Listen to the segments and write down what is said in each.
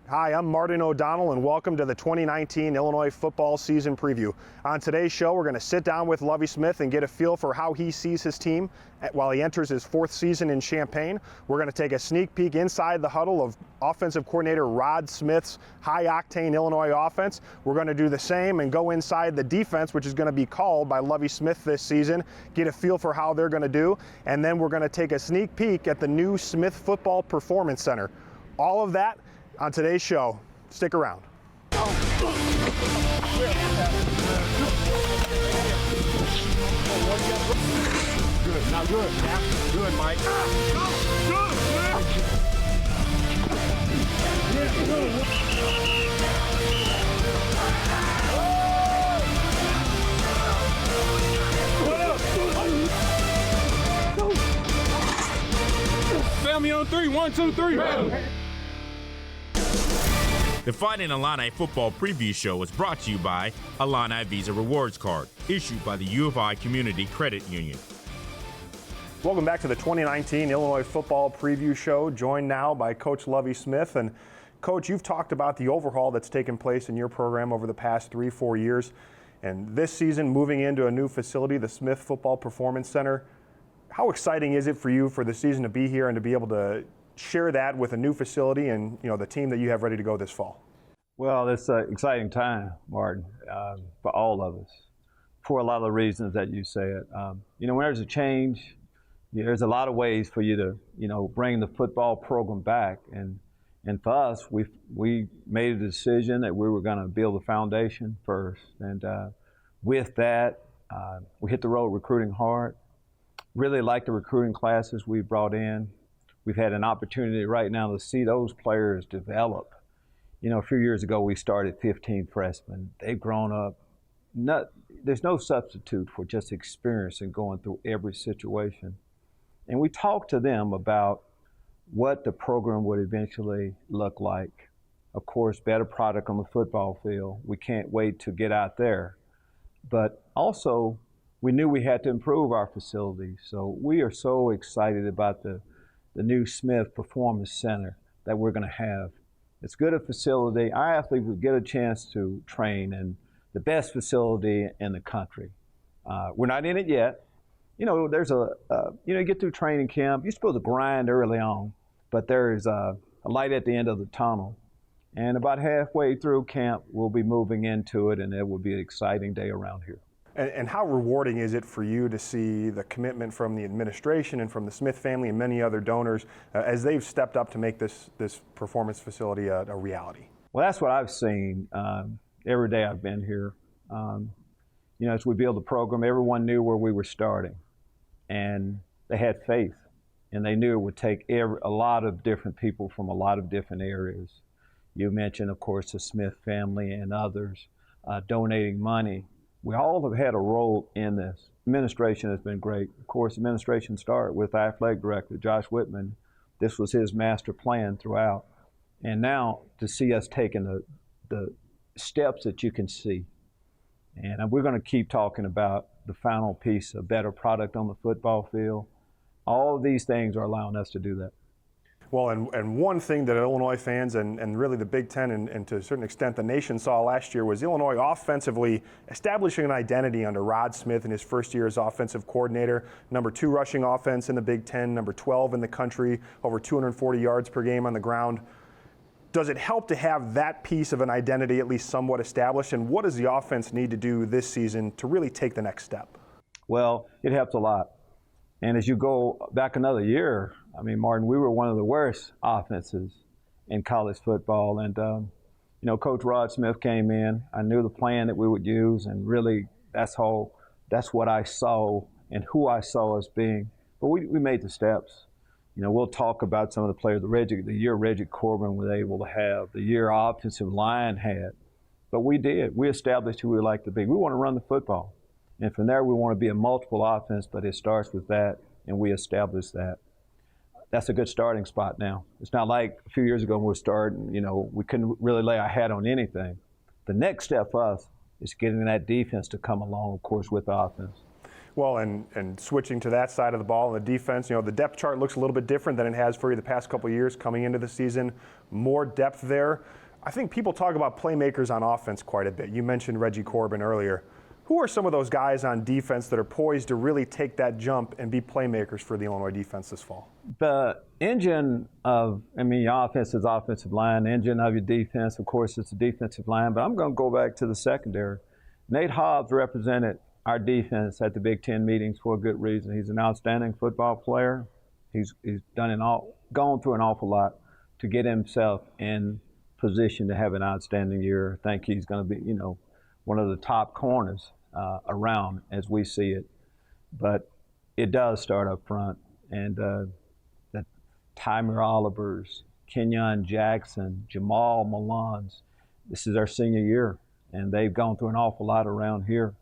Hi, I'm Martin O'Donnell, and welcome to the 2019 Illinois football season preview. On today's show, we're going to sit down with Lovie Smith and get a feel for how he sees his team while he enters his fourth season in Champaign. We're going to take a sneak peek inside the huddle of offensive coordinator Rod Smith's high-octane Illinois offense. We're going to do the same and go inside the defense, which is going to be called by Lovie Smith this season, get a feel for how they're going to do, and then we're going to take a sneak peek at the new Smith Football Performance Center. All of that on today's show. Stick around. Good, now good. Good, Mike. Family on three. 1, 2, 3. The Fighting Illini Football Preview Show is brought to you by Illini Visa Rewards Card, issued by the U of I Community Credit Union. Welcome back to the 2019 Illinois Football Preview Show, joined now by Coach Lovie Smith. And Coach, you've talked about the overhaul that's taken place in your program over the past 3-4 years. And this season, moving into a new facility, the Smith Football Performance Center. How exciting is it for you for the season to be here and to be able to share that with a new facility and the team that you have ready to go this fall? Well, it's an exciting time, Martin, for all of us, for a lot of the reasons that you said. When there's a change, there's a lot of ways for you to, bring the football program back. And for us, we made a decision that we were going to build a foundation first. And with that, we hit the road recruiting hard. Really like the recruiting classes we brought in. We've had an opportunity right now to see those players develop. A few years ago, we started 15 freshmen. They've grown up. There's no substitute for just experience and going through every situation. And we talked to them about what the program would eventually look like. Of course, better product on the football field. We can't wait to get out there. But also, we knew we had to improve our facilities. So we are so excited about the new Smith Performance Center that we're going to have. It's good a facility. Our athletes will get a chance to train in the best facility in the country. We're not in it yet. There's you get through training camp. You're supposed to grind early on, but there is a light at the end of the tunnel. And about halfway through camp, we'll be moving into it, and it will be an exciting day around here. And how rewarding is it for you to see the commitment from the administration and from the Smith family and many other donors as they've stepped up to make this performance facility a reality? Well, that's what I've seen every day I've been here. As we build the program, everyone knew where we were starting, and they had faith, and they knew it would take a lot of different people from a lot of different areas. You mentioned, of course, the Smith family and others donating money. We all have had a role in this. Administration has been great. Of course, administration started with our athletic director, Josh Whitman. This was his master plan throughout. And now to see us taking the steps that you can see. And we're going to keep talking about the final piece, a better product on the football field. All of these things are allowing us to do that. Well, and one thing that Illinois fans and really the Big Ten and to a certain extent the nation saw last year was Illinois offensively establishing an identity under Rod Smith in his first year as offensive coordinator. Number 2 rushing offense in the Big Ten, number 12 in the country, over 240 yards per game on the ground. Does it help to have that piece of an identity at least somewhat established? And what does the offense need to do this season to really take the next step? Well, it helps a lot. And as you go back another year, Martin, we were one of the worst offenses in college football. And, Coach Rod Smith came in. I knew the plan that we would use, and really that's what I saw and who I saw as being. But we made the steps. We'll talk about some of the players, the year Reggie Corbin was able to have, the year our offensive line had. But we did. We established who we like to be. We want to run the football. And from there, we want to be a multiple offense, but it starts with that, and we establish that. That's a good starting spot now. It's not like a few years ago when we were starting, we couldn't really lay our hat on anything. The next step for us is getting that defense to come along, of course, with the offense. Well, and switching to that side of the ball and the defense, the depth chart looks a little bit different than it has for you the past couple of years coming into the season. More depth there. I think people talk about playmakers on offense quite a bit. You mentioned Reggie Corbin earlier. Who are some of those guys on defense that are poised to really take that jump and be playmakers for the Illinois defense this fall? The engine of, your offense is offensive line. The engine of your defense, of course, is the defensive line. But I'm going to go back to the secondary. Nate Hobbs represented our defense at the Big Ten meetings for a good reason. He's an outstanding football player. He's gone through an awful lot to get himself in position to have an outstanding year. I think he's going to be, one of the top corners around as we see it. But it does start up front. And the Tymer Olivers, Kenyon Jackson, Jamal Malons, this is our senior year, and they've gone through an awful lot around here.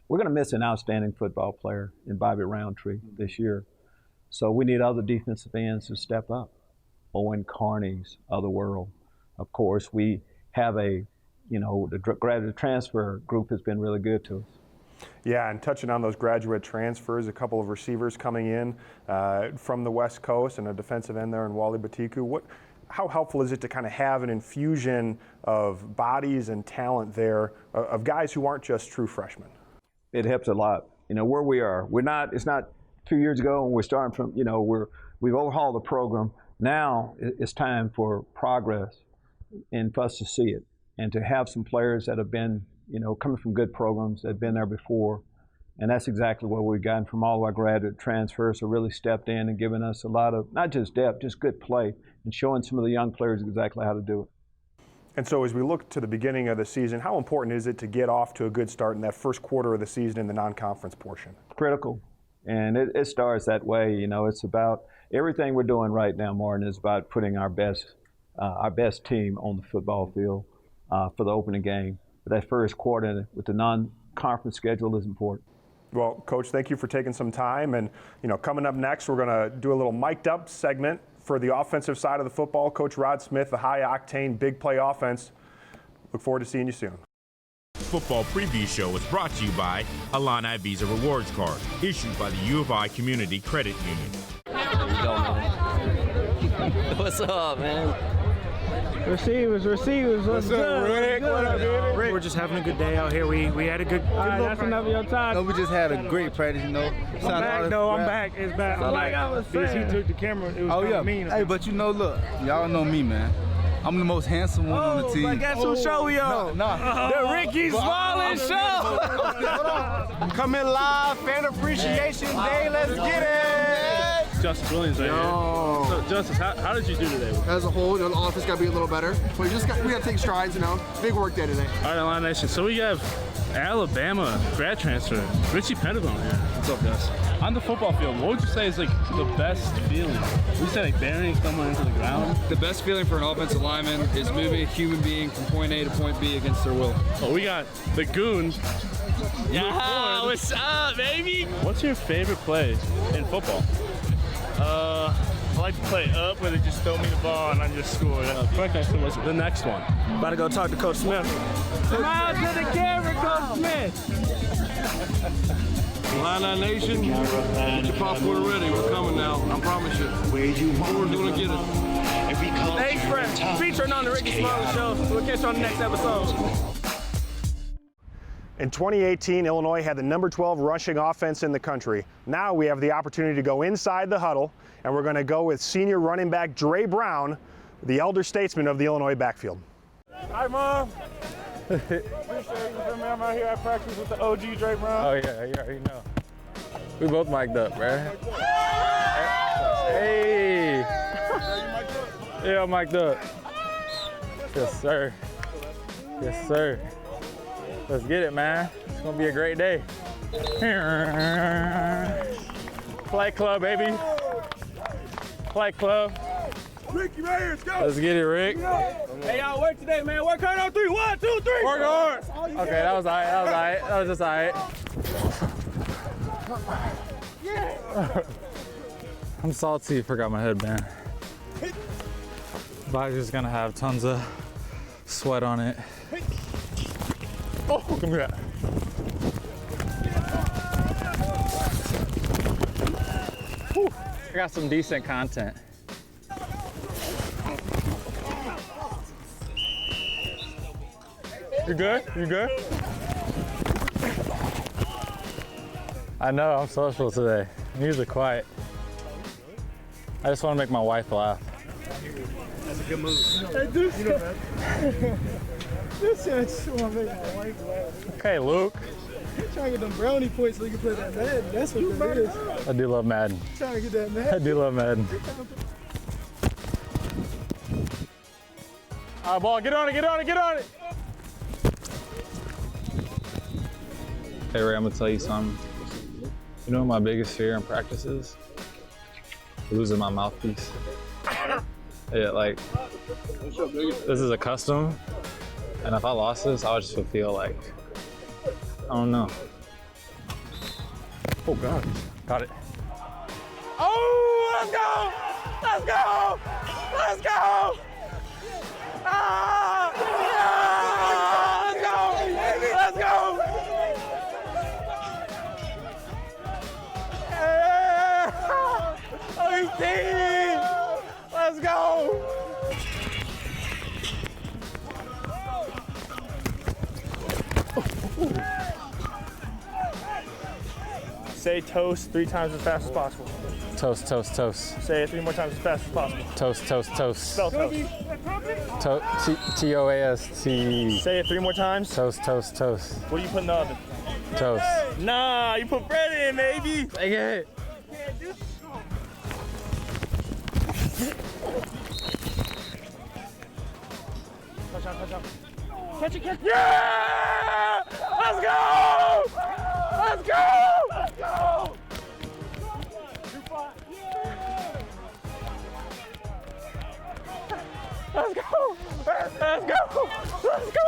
We're going to miss an outstanding football player in Bobby Roundtree this year. So we need other defensive ends to step up. Owen Carney's of the world. Of course, we have the graduate transfer group has been really good to us. Yeah, and touching on those graduate transfers, a couple of receivers coming in from the West Coast and a defensive end there in Wally Batiku. How helpful is it to kind of have an infusion of bodies and talent there of guys who aren't just true freshmen? It helps a lot. Where we are, it's not 2 years ago when we're starting from, we've overhauled the program. Now it's time for progress and for us to see it and to have some players that have been, coming from good programs that have been there before. And that's exactly what we've gotten from all of our graduate transfers, who really stepped in and given us a lot of, not just depth, just good play and showing some of the young players exactly how to do it. And so as we look to the beginning of the season, how important is it to get off to a good start in that first quarter of the season in the non-conference portion? Critical. And it starts that way. It's about everything we're doing right now, Martin, is about putting our best team on the football field for the opening game. But that first quarter with the non-conference schedule is important. Well, Coach, thank you for taking some time. And, coming up next, we're going to do a little mic'd up segment for the offensive side of the football. Coach Rod Smith, the high-octane, big play offense. Look forward to seeing you soon. Football preview show is brought to you by Illini Visa Rewards Card, issued by the U of I Community Credit Union. What's up, man? Receivers. What's up, Rick? What up, baby? We're just having a good day out here. We had a good That's enough of your time. No, we just had a great practice, I'm back. It's back. Like I was saying. Because he took the camera. It was mean. Hey, but look, y'all know me, man. I'm the most handsome one on the team. But guess who show we on? The Ricky Smallin Show. Coming live, fan appreciation day. Let's get it. Justice Williams right here. So, Justice, how did you do today? As a whole, the offense got to be a little better. But we got to take strides, Big work day today. All right, Illini Nation. So we have Alabama grad transfer, Richie Pettibone here. What's up, guys? On the football field, what would you say is the best feeling? Would you say burying someone into the ground? The best feeling for an offensive lineman is moving a human being from point A to point B against their will. Oh, we got the goon. Yeah, what's up, baby? What's your favorite play in football? I like to play up where they just throw me the ball and I just score. Okay, so what's the next one? About to go talk to Coach Smith. Smile to the camera, Coach Smith. Illini Nation, get your popcorn ready. We're coming now. I promise you. We're going to get it. Thanks for featuring on the Ricky Smallin Show. We'll catch you on the next episode. In 2018, Illinois had the number 12 rushing offense in the country. Now we have the opportunity to go inside the huddle, and we're going to go with senior running back Dre Brown, the elder statesman of the Illinois backfield. Hi, Mom. Appreciate you, man. I'm out here at practice with the OG Dre Brown. Oh, yeah, you already know. We both mic'd up, man. Hey. Yeah, I'm mic'd up. Yes, sir. Yes, sir. Let's get it, man. It's gonna be a great day. Flight club, baby. Flight club. Ricky, right here, let's go. Let's get it, Rick. Hey, y'all, work today, man. Work hard on 3. 1, 2, 3. Work hard. Okay, that was all right. That was just all right. I'm salty. Forgot my headband. Body's gonna have tons of sweat on it. Oh, come here. I got some decent content. You good? You good? I know, I'm social today. I'm usually quiet. I just want to make my wife laugh. That's a good move. Hey, dude, you know that. This I just want to make my wife laugh. Okay, Luke. You're trying to get them brownie points so you can play that Madden. That's what that is. I do love Madden. You're trying to get that Madden. I do love Madden. All right, ball, get on it, get on it, get on it! Hey Ray, I'm gonna tell you something. You know what my biggest fear in practice is? Losing my mouthpiece. Yeah, like, this is a custom, and if I lost this, I would just feel like, I don't know. Oh God, got it. Oh, let's go! Let's go! Let's go! Ah! Yeah! Let's go! Let's go! Let's go! Say toast 3 times as fast as possible. Toast, toast, toast. Say it 3 more times as fast as possible. Toast, toast, toast. Spell toast. T-O-A-S-T. Say it 3 more times. Toast, toast, toast. What do you put in the oven? Toast. Nah, you put bread in, baby. Take it. Touch out, touch out. Catch it, catch it. Yeah! Let's go! Let's go! Let's go! Let's go! Let's go! Let's go!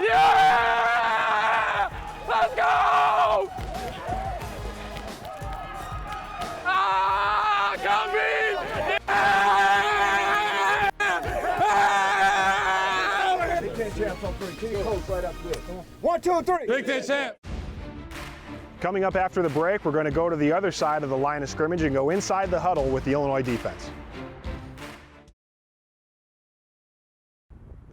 Yeah! Let's go! Ah, come in! Yeah! Big Ten champs on 3. King Coach right up there. 1, 2, 3. Big Ten champ. Coming up after the break, we're going to go to the other side of the line of scrimmage and go inside the huddle with the Illinois defense.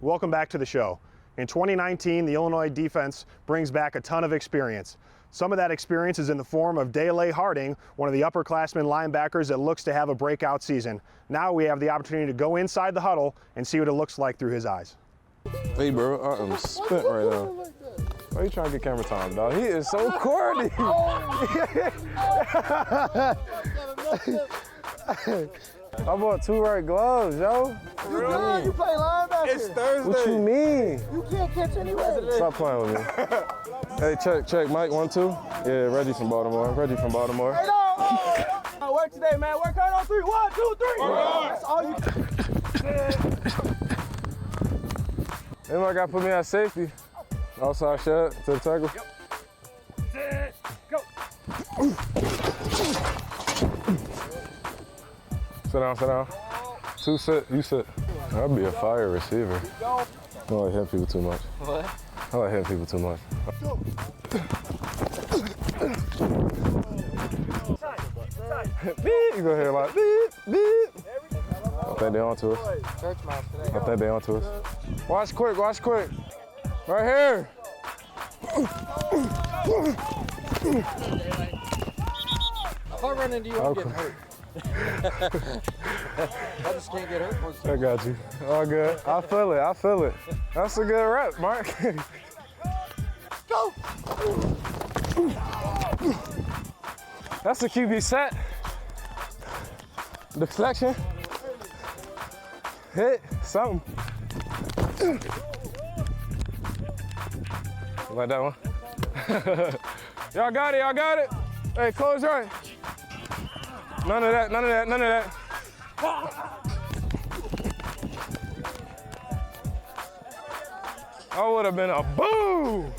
Welcome back to the show. In 2019, the Illinois defense brings back a ton of experience. Some of that experience is in the form of Dele, one of the upperclassmen linebackers that looks to have a breakout season. Now we have the opportunity to go inside the huddle and see what it looks like through his eyes. Hey, bro, I am spent right now. Why are you trying to get camera time, dog? He is so corny. I bought 2 right gloves, yo. You good? You play linebacker. It's Thursday. What you mean? You can't catch any residents. Stop playing with me. Hey, check, Mike, 1, 2. Yeah, Reggie from Baltimore. Reggie from Baltimore. Hey, no. Work today, man. Work hard on 3. 1, 2, 3. That's all you. Anybody got to put me at safety? Outside shot to the tackle. Yep. Go. Sit down, sit down. 2 sit, you sit. I'd be a fire receiver. I don't like hitting people too much. What? I like hitting people too much. Beep, you go ahead like beep, beep. I think they on to us. I think they on to us. Watch quick, watch quick. Right here. If I run into you, I'm getting hurt. I just can't get hurt. I got you. All good. I feel it, I feel it. That's a good rep, Mark. Go. That's a QB set. Deflection. Hit, something. Like that one. Y'all got it, y'all got it. Hey, close right. None of that, none of that, none of that. I would have been a boom.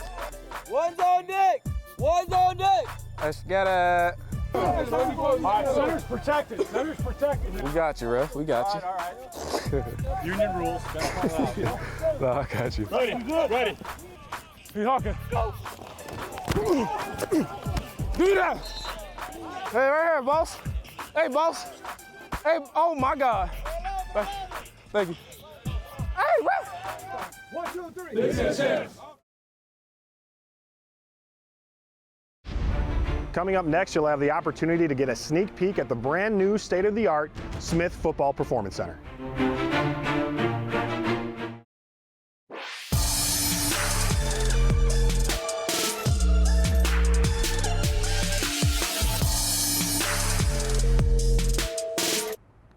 One's on deck. One's on deck. Let's get it. All right, center's protected. Center's protected. We got you, ref. We got you. All right. Union rules. No, I got you. Ready. Ready. Be hawking. Go. Do that. Hey, right here, boss. Hey, boss. Hey, oh my God. Thank you. Hey, ref. 1, 2, 3. This is it. Coming up next, you'll have the opportunity to get a sneak peek at the brand new state-of-the-art Smith Football Performance Center.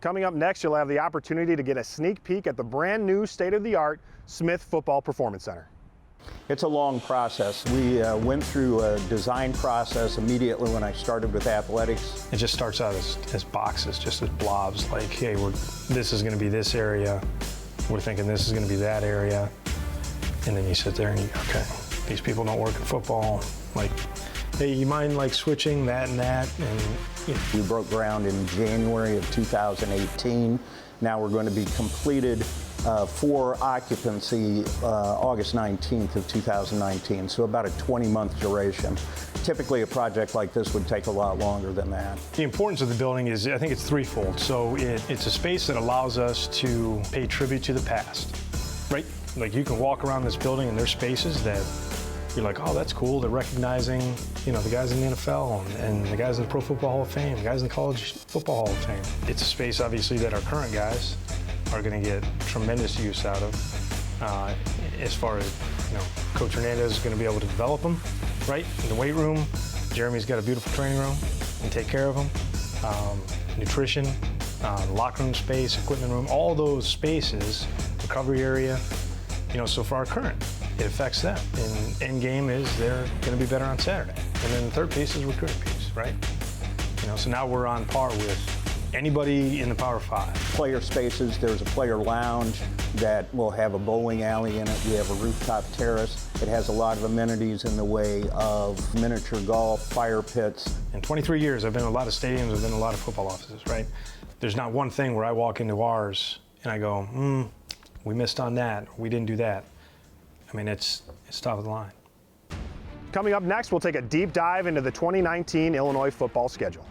Coming up next, you'll have the opportunity to get a sneak peek at the brand new state-of-the-art Smith Football Performance Center. It's a long process. We went through a design process immediately when I started with athletics. It just starts out as boxes, just as blobs, like, hey, this is going to be this area. We're thinking this is going to be that area. And then you sit there and you go, okay, these people don't work in football. Like, hey, you mind like switching that and that? And you know. We broke ground in January of 2018. Now we're going to be completed for occupancy August 19th of 2019, so about a 20-month duration. Typically a project like this would take a lot longer than that. The importance of the building is, I think it's threefold. So it's a space that allows us to pay tribute to the past, right? Like you can walk around this building and there's spaces that you're like, oh, that's cool. They're recognizing, you know, the guys in the NFL and the guys in the Pro Football Hall of Fame, the guys in the College Football Hall of Fame. It's a space, obviously, that our current guys are going to get tremendous use out of. As far as, you know, Coach Hernandez is going to be able to develop them, right? In the weight room, Jeremy's got a beautiful training room and take care of them. Nutrition, locker room space, equipment room, all those spaces, recovery area, you know, so for our current, it affects them. And end game is they're going to be better on Saturday. And then the third piece is recruiting piece, right? You know, so now we're on par with anybody in the Power 5. Player spaces, there's a player lounge that will have a bowling alley in it. We have a rooftop terrace. It has a lot of amenities in the way of miniature golf, fire pits. In 23 years, I've been in a lot of stadiums, I've been in a lot of football offices, right? There's not one thing where I walk into ours and I go, we missed on that, we didn't do that. I mean, it's top of the line. Coming up next, we'll take a deep dive into the 2019 Illinois football schedule.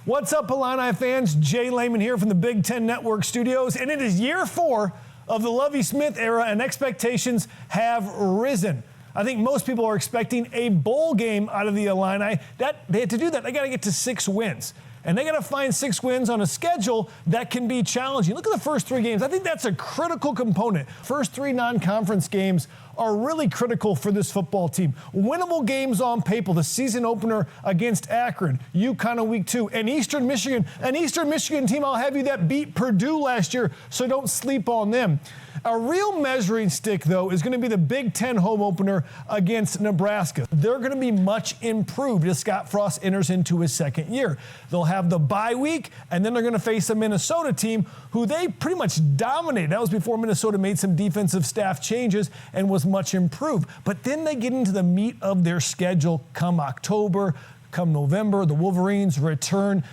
What's up, Illini fans? Jay Lehman here from the Big Ten Network studios, and it is year 4 of the Lovie Smith era, and expectations have risen. I think most people are expecting a bowl game out of the Illini. They had to do that. They got to get to 6 wins. And they got to find 6 wins on a schedule that can be challenging. Look at the first 3 games. I think that's a critical component. First 3 non-conference games are really critical for this football team. Winnable games on paper. The season opener against Akron, UConn in week 2, and Eastern Michigan. An Eastern Michigan team, I'll have you, that beat Purdue last year, so don't sleep on them. A real measuring stick, though, is going to be the Big Ten home opener against Nebraska. They're going to be much improved as Scott Frost enters into his 2nd year. They'll have the bye week, and then they're going to face a Minnesota team who they pretty much dominated. That was before Minnesota made some defensive staff changes and was much improved. But then they get into the meat of their schedule come October. Come November, the Wolverines return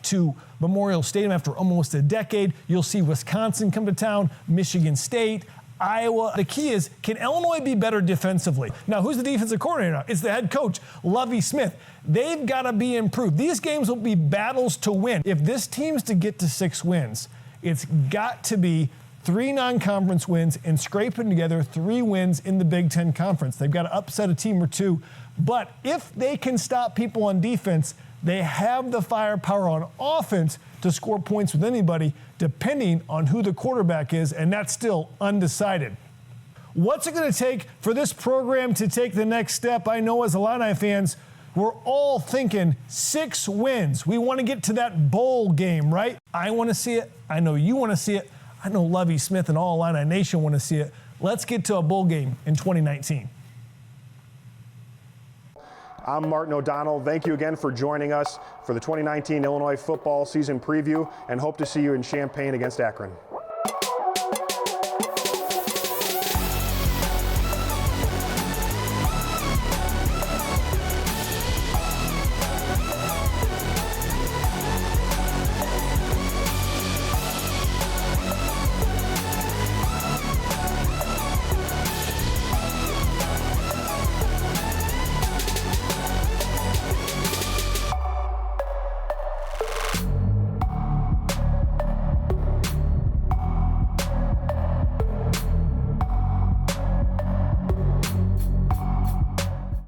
to Memorial Stadium after almost a decade. You'll see Wisconsin come to town, Michigan State, Iowa. The key is, can Illinois be better defensively? Now, who's the defensive coordinator now? It's the head coach, Lovie Smith. They've got to be improved. These games will be battles to win. If this team's to get to 6 wins, it's got to be 3 non-conference wins and scraping together 3 wins in the Big Ten Conference. They've got to upset a team or 2. But if they can stop people on defense, they have the firepower on offense to score points with anybody, depending on who the quarterback is, and that's still undecided. What's it going to take for this program to take the next step? I know as Illini fans, we're all thinking 6 wins. We want to get to that bowl game, right? I want to see it. I know you want to see it. I know Lovie Smith and all Illini Nation want to see it. Let's get to a bowl game in 2019. I'm Martin O'Donnell. Thank you again for joining us for the 2019 Illinois football season preview, and hope to see you in Champaign against Akron.